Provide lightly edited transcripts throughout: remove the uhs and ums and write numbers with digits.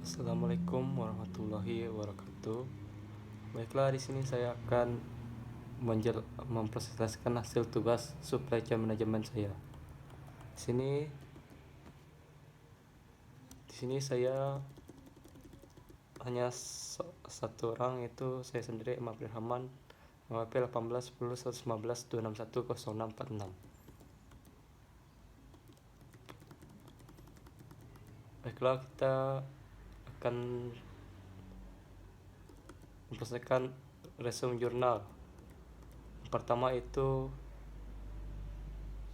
Assalamualaikum warahmatullahi wabarakatuh. Baiklah, di sini saya akan mempresentasikan hasil tugas supply chain manajemen saya. Di sini saya hanya satu orang, yaitu saya sendiri, Imam Rahman, NPWP 18 10 115 261 0646. Baiklah, kita akan mempresentasikan resume jurnal. Pertama itu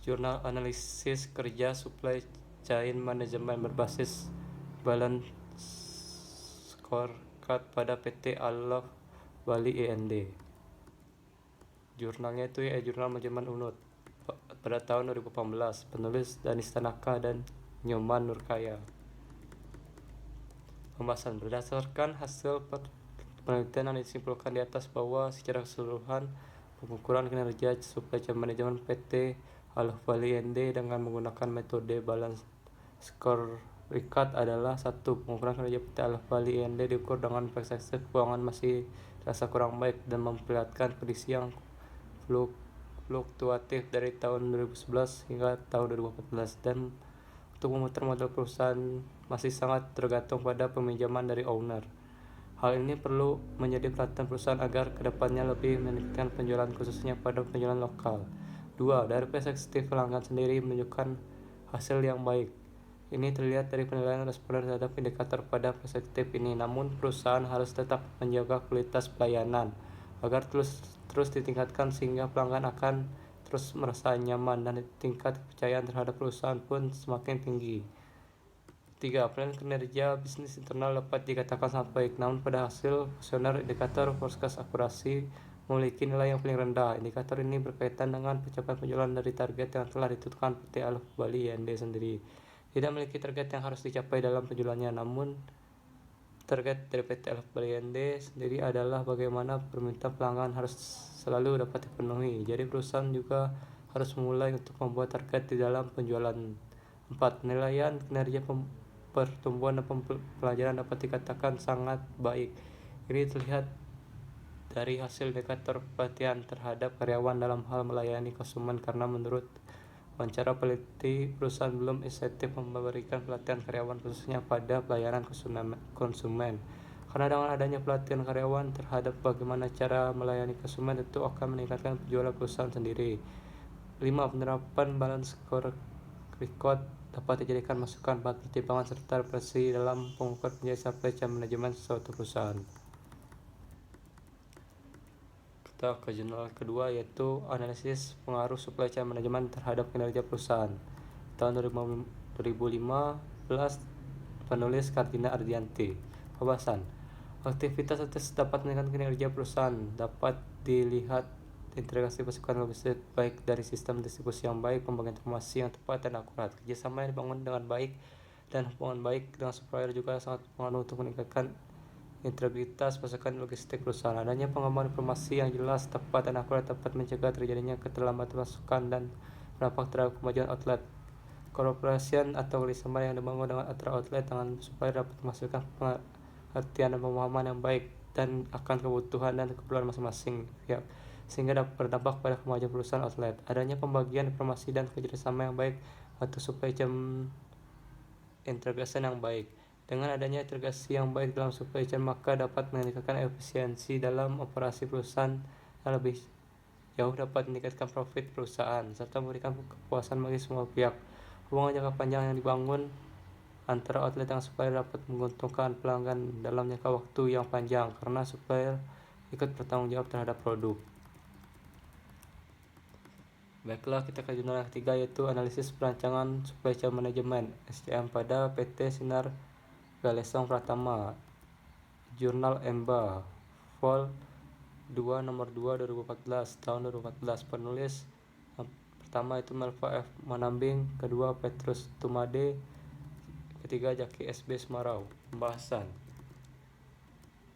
jurnal analisis kerja supply chain manajemen berbasis balance scorecard pada PT Alaf Bali END. Jurnalnya itu jurnal manajemen UNUT pada tahun 2018. Penulis Danis Tanaka dan Nyoman Nurkaya. Pembahasan berdasarkan hasil penelitian yang disimpulkan di atas bahwa secara keseluruhan pengukuran kinerja supply chain manajemen PT Alaf Bali END dengan menggunakan metode balance scorecard adalah: 1. Pengukuran kinerja PT Alaf Bali END diukur dengan perspektif keuangan masih terasa kurang baik dan memperlihatkan kondisi yang fluktuatif dari tahun 2011 hingga tahun 2014, dan untuk memutar modal perusahaan masih sangat tergantung pada peminjaman dari owner. Hal ini perlu menjadi perhatian perusahaan agar kedepannya lebih meningkatkan penjualan, khususnya pada penjualan lokal. 2. Dari perspektif pelanggan sendiri menunjukkan hasil yang baik. Ini terlihat dari penilaian responden terhadap indikator pada perspektif ini. Namun perusahaan harus tetap menjaga kualitas pelayanan agar terus ditingkatkan sehingga pelanggan akan terus merasa nyaman dan tingkat kepercayaan terhadap perusahaan pun semakin tinggi. 3. Penilaian kinerja bisnis internal dapat dikatakan sangat baik, namun pada hasil kuesioner indikator forecast akurasi memiliki nilai yang paling rendah. Indikator ini berkaitan dengan pencapaian penjualan dari target yang telah ditentukan PT Alaf Bali END sendiri. Tidak memiliki target yang harus dicapai dalam penjualannya, namun target dari PT Alaf Bali END sendiri adalah bagaimana permintaan pelanggan harus selalu dapat dipenuhi. Jadi perusahaan juga harus memulai untuk membuat target di dalam penjualan. 4. Penilaian kinerja pertumbuhan dan pelajaran dapat dikatakan sangat baik. Ini terlihat dari hasil indikator perhatian terhadap karyawan dalam hal melayani konsumen, karena menurut wawancara peneliti, perusahaan belum insentif memberikan pelatihan karyawan khususnya pada pelayanan konsumen. Karena dengan adanya pelatihan karyawan terhadap bagaimana cara melayani konsumen, tentu akan meningkatkan penjualan perusahaan sendiri. 5. Penerapan balance scorecard dapat dijadikan masukan bagi pertimbangan serta referensi dalam pengukuran kinerja supply chain manajemen suatu perusahaan. Kita ke jurnal kedua, yaitu analisis pengaruh supply chain manajemen terhadap kinerja perusahaan. Tahun 2015, penulis Kartina Ardianti. Pembahasan. Aktivitas dapat meningkatkan kinerja perusahaan. Dapat dilihat integrasi pasukan logistik baik dari sistem distribusi yang baik, pembagian informasi yang tepat dan akurat. Kerjasama yang dibangun dengan baik dan hubungan baik dengan supplier juga sangat berpengaruh untuk meningkatkan integritas pasukan logistik perusahaan. Adanya pengembangan informasi yang jelas, tepat, dan akurat dapat mencegah terjadinya keterlambatan pasukan dan berdampak terhadap kemajuan outlet. Cooperation atau kerjasama yang dibangun dengan antara outlet dengan supplier dapat menghasilkan pengertian dan pemahaman yang baik dan akan kebutuhan dan keperluan masing-masing pihak, sehingga dapat berdampak pada kemajuan perusahaan outlet. Adanya pembagian informasi dan kerjasama yang baik atau supply chain integration yang baik. Dengan adanya integrasi yang baik dalam supply chain, maka dapat meningkatkan efisiensi dalam operasi perusahaan dan lebih jauh dapat meningkatkan profit perusahaan serta memberikan kepuasan bagi semua pihak. Hubungan jangka panjang yang dibangun antara outlet dan supplier dapat menguntungkan pelanggan dalam jangka waktu yang panjang karena supplier ikut bertanggung jawab terhadap produk. Baiklah, kita ke jurnal yang ketiga, yaitu analisis perancangan supply chain management SCM pada PT Sinar Galesong Pratama. Jurnal EMBA Vol 2 nomor 2 2014 tahun 2014. Penulis yang pertama itu Melva F. Manambing, kedua Petrus Tumade, ketiga Jaki SB Semarau. Pembahasan.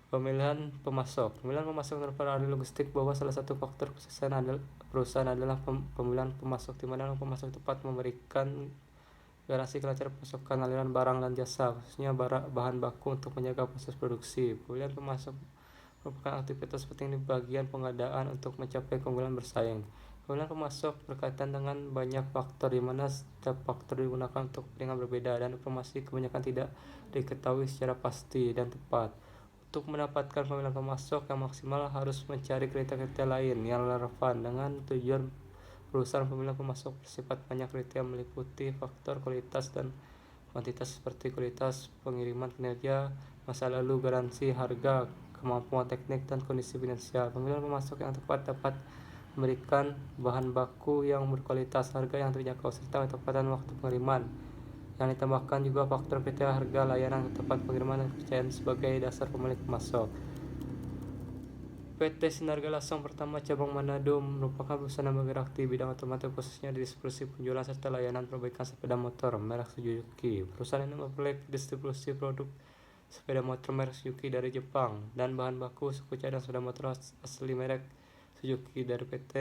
Pemilihan pemasok merupakan ahli logistik bahwa salah satu faktor kesuksesan perusahaan adalah pemilihan pemasok, di mana pemasok tepat memberikan Garansi kelancaran pasokan aliran barang dan jasa, khususnya bahan baku untuk menjaga proses produksi. Pemilihan pemasok merupakan aktivitas penting di bagian pengadaan untuk mencapai keunggulan bersaing. Pemilihan pemasok berkaitan dengan banyak faktor, di mana setiap faktor digunakan untuk kepentingan berbeda dan informasi kebanyakan tidak diketahui secara pasti dan tepat. Untuk mendapatkan pemilihan pemasok yang maksimal, harus mencari kriteria lain yang relevan dengan tujuan perusahaan. Pemilihan pemasok bersifat banyak. Kriteria meliputi faktor kualitas dan kuantitas seperti kualitas pengiriman, kinerja, masa lalu, garansi, harga, kemampuan teknik, dan kondisi finansial. Pemilihan pemasok yang tepat dapat memberikan bahan baku yang berkualitas, harga yang terjangkau, serta ketepatan waktu pengiriman. Yang ditambahkan juga faktor kriteria harga, layanan, ketepat pengiriman, dan kepercayaan sebagai dasar pemilik pemasok. PT Sinar Galasong Pertama Cabang Manado merupakan perusahaan yang bergerak di bidang otomotif, khususnya di distribusi, penjualan, serta layanan perbaikan sepeda motor merek Suzuki. Perusahaan ini memperoleh distribusi produk sepeda motor merek Suzuki dari Jepang dan bahan baku suku cadang sepeda motor asli merek Suzuki dari PT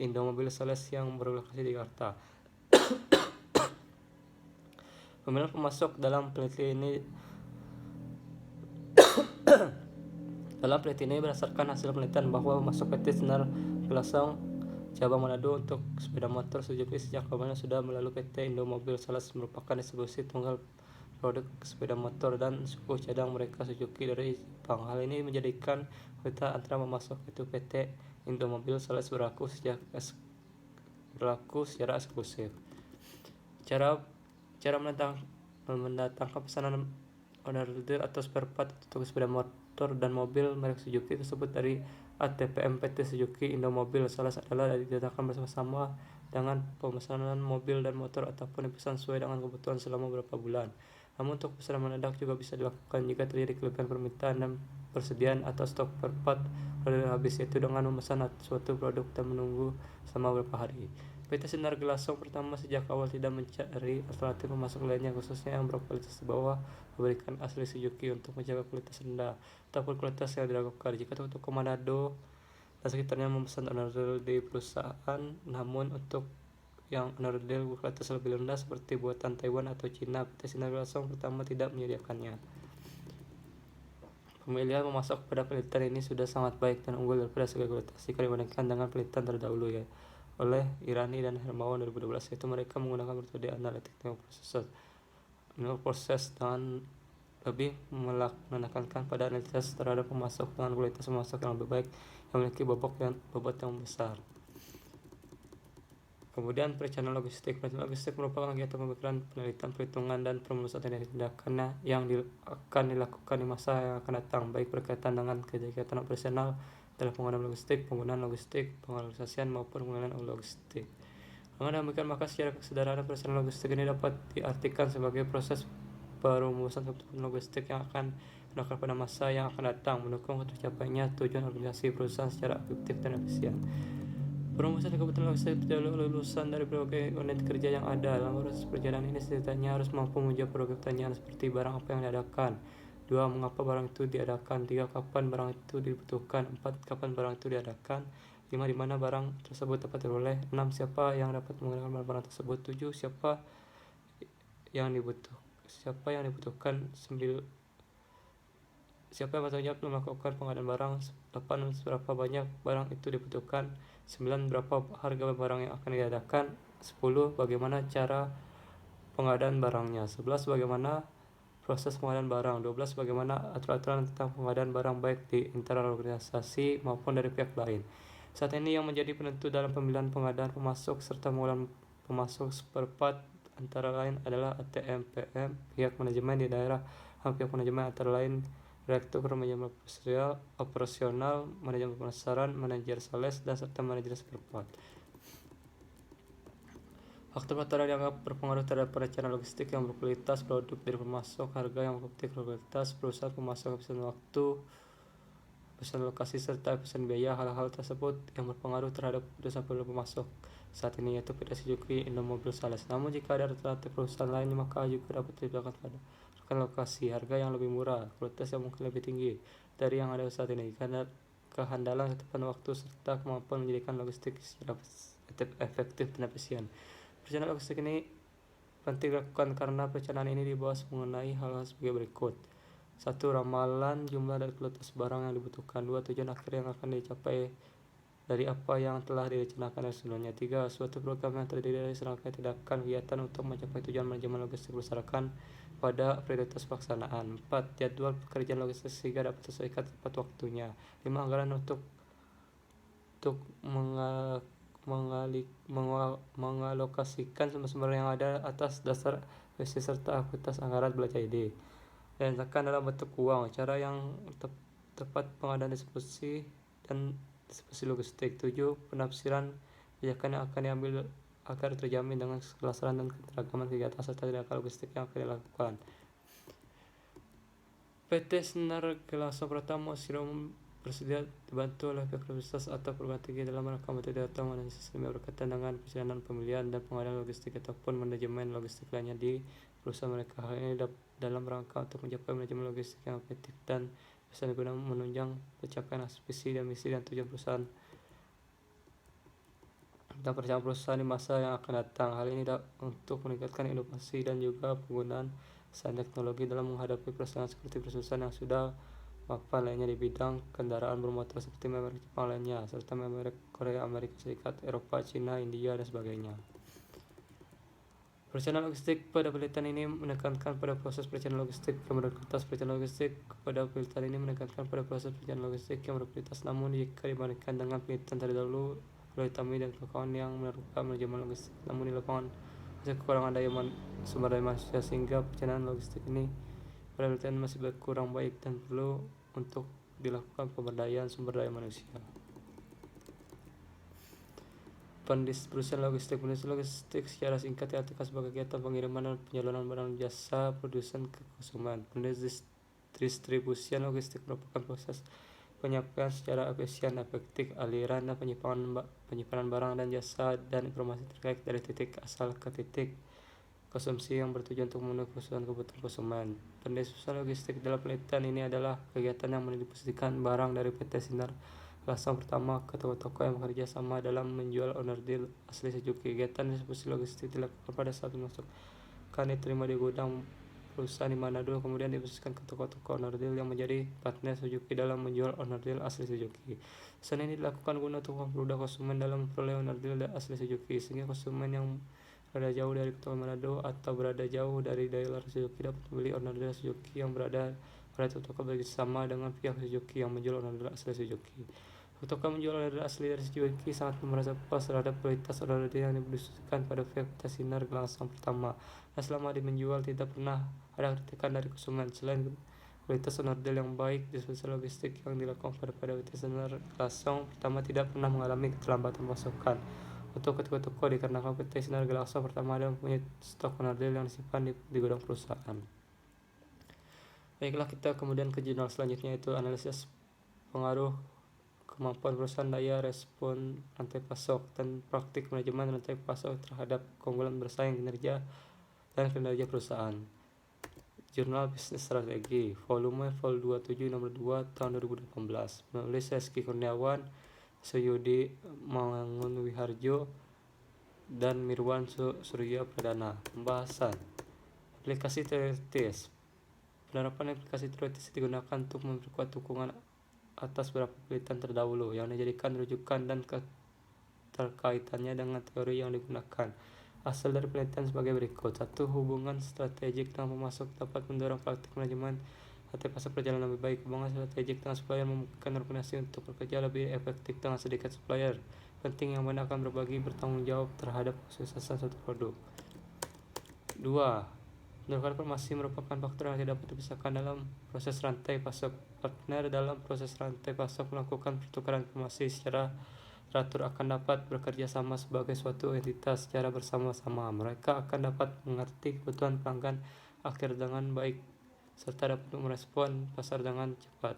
Indomobil Sales yang berlokasi di Jakarta. Pemilihan pemasok dalam penelitian ini berdasarkan hasil penelitian bahwa pemasok PT Sinar Galasong Cabang Manado untuk sepeda motor Suzuki sejak awalnya sudah melalui PT Indomobil Sales, merupakan distribusi tunggal produk sepeda motor dan suku cadang mereka Suzuki dari Jepang. Hal ini menjadikan kereta antara memasok itu PT Indomobil Sales berlaku secara eksklusif. Cara mendatangkan pesanan order atau spare part untuk sepeda motor dan mobil merek Suzuki tersebut dari ATPM PT Suzuki Indomobil Sales adalah didatangkan bersama-sama dengan pemesanan mobil dan motor ataupun dipesan sesuai dengan kebutuhan selama beberapa bulan. Namun untuk pesanan mendadak juga bisa dilakukan jika terjadi kelebihan permintaan dan persediaan atau stok spare part order habis, yaitu dengan memesan suatu produk dan menunggu selama beberapa hari. PT Sinar Galasong Pertama sejak awal tidak mencari alternatif pemasok lainnya, khususnya yang berkualitas di bawah pabrikan asli Suzuki, untuk menjaga kualitas rendah ataupun kualitas yang diragukan. Jika untuk Manado dan sekitarnya memesan onderdil di perusahaan, namun untuk yang onderdil berkualitas lebih rendah seperti buatan Taiwan atau Cina, PT Sinar Galasong Pertama tidak menyediakannya. Pemilihan pemasok pada penelitian ini sudah sangat baik dan unggul daripada segi kualitas jika dibandingkan dengan penelitian terdahulu oleh Irani dan Hermawan 2012, yaitu mereka menggunakan metode analitik proses dan lebih menekankan pada analisis terhadap pemasok dengan kualitas pemasok yang lebih baik yang memiliki bobot yang besar. Kemudian perencanaan logistik. Perencanaan logistik merupakan kegiatan pemikiran, penelitian, perhitungan, dan perumusan dari tindakan yang akan dilakukan di masa yang akan datang, baik berkaitan dengan kegiatan operasional dalam penggunaan logistik, penggunaan logistik, pengorganisasian, maupun penggunaan logistik. Dengan demikian, maka secara kesederhanaan perencanaan logistik ini dapat diartikan sebagai proses perumusan kebutuhan logistik yang akan dilakukan pada masa yang akan datang, mendukung tercapainya tujuan organisasi perusahaan secara efektif dan efisien. Perumusan kebutuhan logistik adalah lulusan dari berbagai unit kerja yang ada. Dalam proses perjalanan ini setidaknya harus mampu menjawab berbagai pertanyaan seperti barang apa yang diadakan, 2. Mengapa barang itu diadakan, 3. Kapan barang itu dibutuhkan, 4. Kapan barang itu diadakan, 5. Di mana barang tersebut dapat diperoleh, 6. Siapa yang dapat menggunakan barang tersebut, 7. Siapa yang dibutuhkan, 9. Siapa yang bertanggung jawab melakukan pengadaan barang, 8. Berapa banyak barang itu dibutuhkan, 9. Berapa harga barang yang akan diadakan, 10. Bagaimana cara pengadaan barangnya, 11. Bagaimana proses pengadaan barang, 12. Bagaimana aturan tentang pengadaan barang baik di internal organisasi maupun dari pihak lain. Saat ini yang menjadi penentu dalam pemilihan pengadaan pemasok serta pengelolaan pemasok spare part antara lain adalah ATM, PM, pihak manajemen di daerah, pihak manajemen antara lain Direktur Manajemen Operasional, Manajemen Pemasaran, Manajer Sales, dan serta Manajer Spare Part. Faktor-faktor yang dianggap berpengaruh terhadap perencanaan logistik yang berkualitas, produk dari pemasok, harga yang mengikuti kualitas, perusahaan pemasok, efisien waktu, efisien lokasi, serta efisien biaya. Hal-hal tersebut yang berpengaruh terhadap keputusan pemilihan pemasok saat ini, yaitu PT Suzuki Indomobil Sales. Namun jika ada alternatif perusahaan lain, maka juga dapat dipertimbangkan pada lokasi, harga yang lebih murah, kualitas yang mungkin lebih tinggi dari yang ada saat ini, karena kehandalan ketepatan waktu serta kemampuan menjadikan logistik secara efektif dan efisien. Perencanaan logistik ini penting dilakukan karena perencanaan ini dibahas mengenai hal-hal sebagai berikut. 1. Ramalan jumlah dan kualitas barang yang dibutuhkan. 2. Tujuan akhir yang akan dicapai dari apa yang telah direncanakan sebelumnya. 3. Suatu program yang terdiri dari serangkaian tindakan kegiatan untuk mencapai tujuan manajemen logistik berdasarkan pada prioritas pelaksanaan. 4. Jadwal pekerjaan logistik sehingga dapat disesuaikan tepat waktunya. 5. Anggaran untuk mengalokasikan sumber-sumber yang ada atas dasar visi serta aktivitas anggaran belanja ide. Dan tekan dalam bentuk uang. Cara yang tepat pengadaan distribusi dan distribusi logistik. 7. Penafsiran kebijakan yang akan diambil agar terjamin dengan kelangsungan dan keteragaman kegiatan serta tindakan logistik yang akan dilakukan. PT Sinar Gelasong Pratama Sirom bersedia dibantu oleh pihak universitas atau perguruan tinggi dalam rangka membantu data dan sistem yang berkaitan dengan perencanaan pemilihan dan pengadaan logistik ataupun manajemen logistik lainnya di perusahaan mereka. Hal ini dalam rangka untuk mencapai manajemen logistik yang efektif dan bisa digunakan menunjang pencapaian visi dan misi dan tujuan perusahaan dan perencanaan perusahaan di masa yang akan datang. Hal ini untuk meningkatkan inovasi dan juga penggunaan sains teknologi dalam menghadapi persaingan seperti perusahaan yang sudah mapan lainnya di bidang kendaraan bermotor seperti merek Jepang lainnya, serta merek Korea, Amerika Serikat, Eropa, Cina, India, dan sebagainya. Perencanaan logistik pada penelitian ini menekankan pada proses perencanaan logistik yang berkualitas. Perencanaan logistik pada penelitian ini menekankan pada proses perencanaan logistik yang berkualitas. Namun jika dibandingkan dengan penelitian terdahulu oleh Tami dan kawan yang menerapkan manajemen logistik, namun di lapangan masih kekurangan sumber daya manusia sehingga perencanaan logistik ini pada penelitian masih kurang baik dan perlu untuk dilakukan pemberdayaan sumber daya manusia. Pendistribusian logistik. Pendistribusian logistik secara singkat diartikan sebagai kegiatan pengiriman dan penyaluran barang jasa produsen ke konsumen. Pendistribusian logistik merupakan proses penyampaian secara efisien, efektif, aliran dan penyimpanan barang dan jasa dan informasi terkait dari titik asal ke titik konsumsi yang bertujuan untuk memenuhi kebutuhan konsumen. Pendistribusian logistik dalam penelitian ini adalah kegiatan yang mendistribusikan barang dari PT Sinar Gelasong Pratama ke toko-toko yang bekerja sama dalam menjual owner deal asli Suzuki. Kegiatan distribusi logistik dilakukan pada saat masukan diterima di gudang perusahaan di Manado, kemudian didistribusikan ke toko-toko owner deal yang menjadi partner Suzuki dalam menjual owner deal asli Suzuki. Pesan ini dilakukan guna untuk mempermudah konsumen dalam memperoleh owner deal asli Suzuki, sehingga konsumen yang berada jauh dari kota Manado atau berada jauh dari daerah Suzuki dapat membeli owner deal Suzuki yang berada pada toko bekerjasama dengan pihak Suzuki yang menjual owner deal asli Suzuki. Toko menjual owner deal asli dari Suzuki sangat merasa puas terhadap kualitas owner deal yang didistribusikan pada pihak PT Sinar Gelasong Pratama, dan selama menjual tidak pernah ada kritikan dari konsumen. Selain kualitas owner deal yang baik, distribusi logistik yang dilakukan pada PT Sinar Gelasong Pratama tidak pernah mengalami keterlambatan pasokan untuk ke toko-toko dikarenakan PT Sinar Gelasong Pratama dan mempunyai stok owner deal yang disimpan di gudang perusahaan. Baiklah, kita kemudian ke jurnal selanjutnya, yaitu analisis pengaruh kemampuan perusahaan daya respon rantai pasok dan praktik manajemen rantai pasok terhadap keunggulan bersaing, kinerja dan kinerja perusahaan. Jurnal Bisnis Strategi, volume 27 nomor 2 tahun 2018. Penulis Reski Kurniawan, Suyudi Mangunwiharjo, dan Mirwan Surya Pradana. Pembahasan aplikasi teoritis. Penerapan aplikasi teoritis digunakan untuk memperkuat dukungan atas beberapa penelitian terdahulu yang dijadikan rujukan dan keterkaitannya dengan teori yang digunakan. Hasil dari penelitian sebagai berikut. 1. Hubungan strategik dengan pemasok dapat mendorong praktik manajemen rantai pasok berjalan lebih baik. Hubungan strategik dengan supplier memungkinkan organisasi untuk bekerja lebih efektif dengan sedikit supplier penting yang mana akan berbagi bertanggung jawab terhadap kesuksesan suatu produk. 2. Menurunkan informasi merupakan faktor yang tidak dapat dipisahkan dalam proses rantai pasok. Partner dalam proses rantai pasok melakukan pertukaran informasi secara teratur akan dapat bekerja sama sebagai suatu entitas secara bersama-sama. Mereka akan dapat mengerti kebutuhan pelanggan akhir dengan baik serta dapat merespon pasar dengan cepat.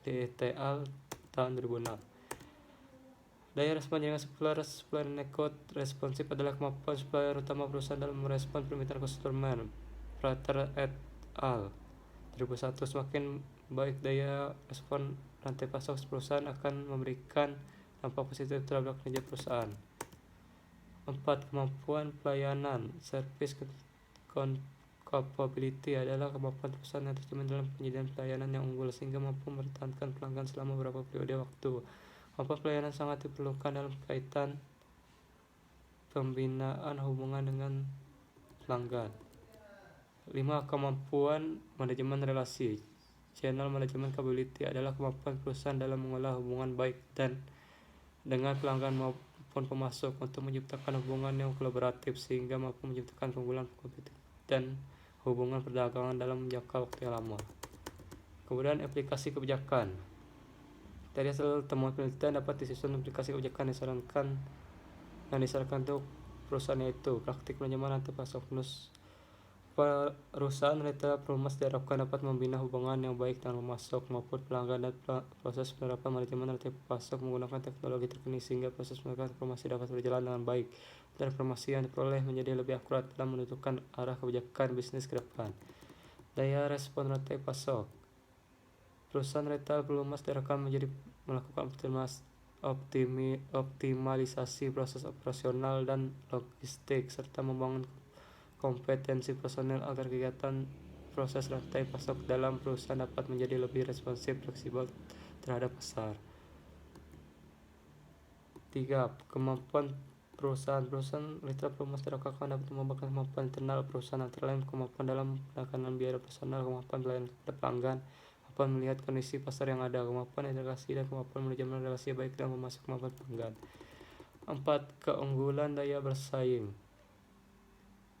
DETL tahun 2006. Daya respon jaringan supplier network responsif adalah kemampuan supplier utama perusahaan dalam merespon permintaan konsumen. Prater et al. 2001. Semakin baik daya respon rantai pasok perusahaan akan memberikan dampak positif terhadap kinerja perusahaan. 4. Kemampuan pelayanan servis Capability adalah kemampuan perusahaan manajemen dalam penyediaan pelayanan yang unggul sehingga mampu mempertahankan pelanggan selama beberapa periode waktu. Kemampuan pelayanan sangat diperlukan dalam kaitan pembinaan hubungan dengan pelanggan. 5. Kemampuan manajemen relasi. Channel management capability adalah kemampuan perusahaan dalam mengolah hubungan baik dengan pelanggan maupun pemasok untuk menciptakan hubungan yang kolaboratif sehingga mampu menciptakan keunggulan kompetitif dan hubungan perdagangan dalam jangka waktu yang lama. Kemudian aplikasi kebijakan. Dari hasil temuan penelitian dapat disusun aplikasi kebijakan yang disarankan untuk perusahaan, yaitu praktik manajemen rantai pasok. Perusahaan retail perumahan diharapkan dapat membina hubungan yang baik dengan pemasok maupun pelanggan dan proses penerapan manajemen rantai pasok menggunakan teknologi terkini sehingga proses penerapan informasi dapat berjalan dengan baik dan informasi yang diperoleh menjadi lebih akurat dalam menentukan arah kebijakan bisnis ke depan. Daya respon rantai pasok. Perusahaan retail pelumas diharapkan melakukan optimalisasi proses operasional dan logistik serta membangun kompetensi personel agar kegiatan proses rantai pasok dalam perusahaan dapat menjadi lebih responsif fleksibel terhadap pasar. 3. Kemampuan perusahaan retail pelumas diharapkan dapat mengembangkan kemampuan internal perusahaan antara lain kemampuan dalam penekanan biaya personal, kemampuan pelayanan kepada pelanggan, kemampuan melihat kondisi pasar yang ada, kemampuan integrasi dan kemampuan manajemen relasi baik dalam memasok kemampuan pelanggan. 4. Keunggulan daya bersaing.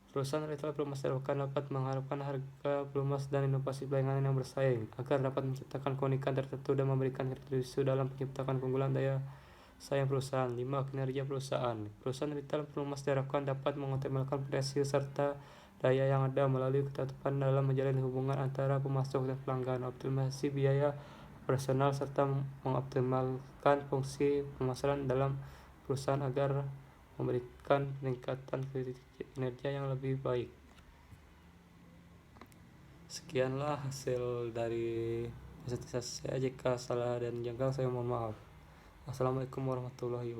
Perusahaan retail pelumas diharapkan dapat mengharapkan harga pelumas dan inovasi pelayanan yang bersaing agar dapat menciptakan keunikan tertentu dan memberikan kontribusi dalam penciptakan keunggulan daya saing perusahaan. 5. Kinerja perusahaan. Perusahaan retail pelumas diharapkan dapat mengoptimalkan potensi serta daya yang ada melalui ketetapan dalam menjalin hubungan antara pemasok dan pelanggan, optimasi biaya operasional serta mengoptimalkan fungsi pemasaran dalam perusahaan agar memberikan peningkatan kinerja yang lebih baik. Sekianlah hasil dari presentasi saya. Jika salah dan janggal saya mohon maaf. Assalamualaikum warahmatullahi wabarakatuh.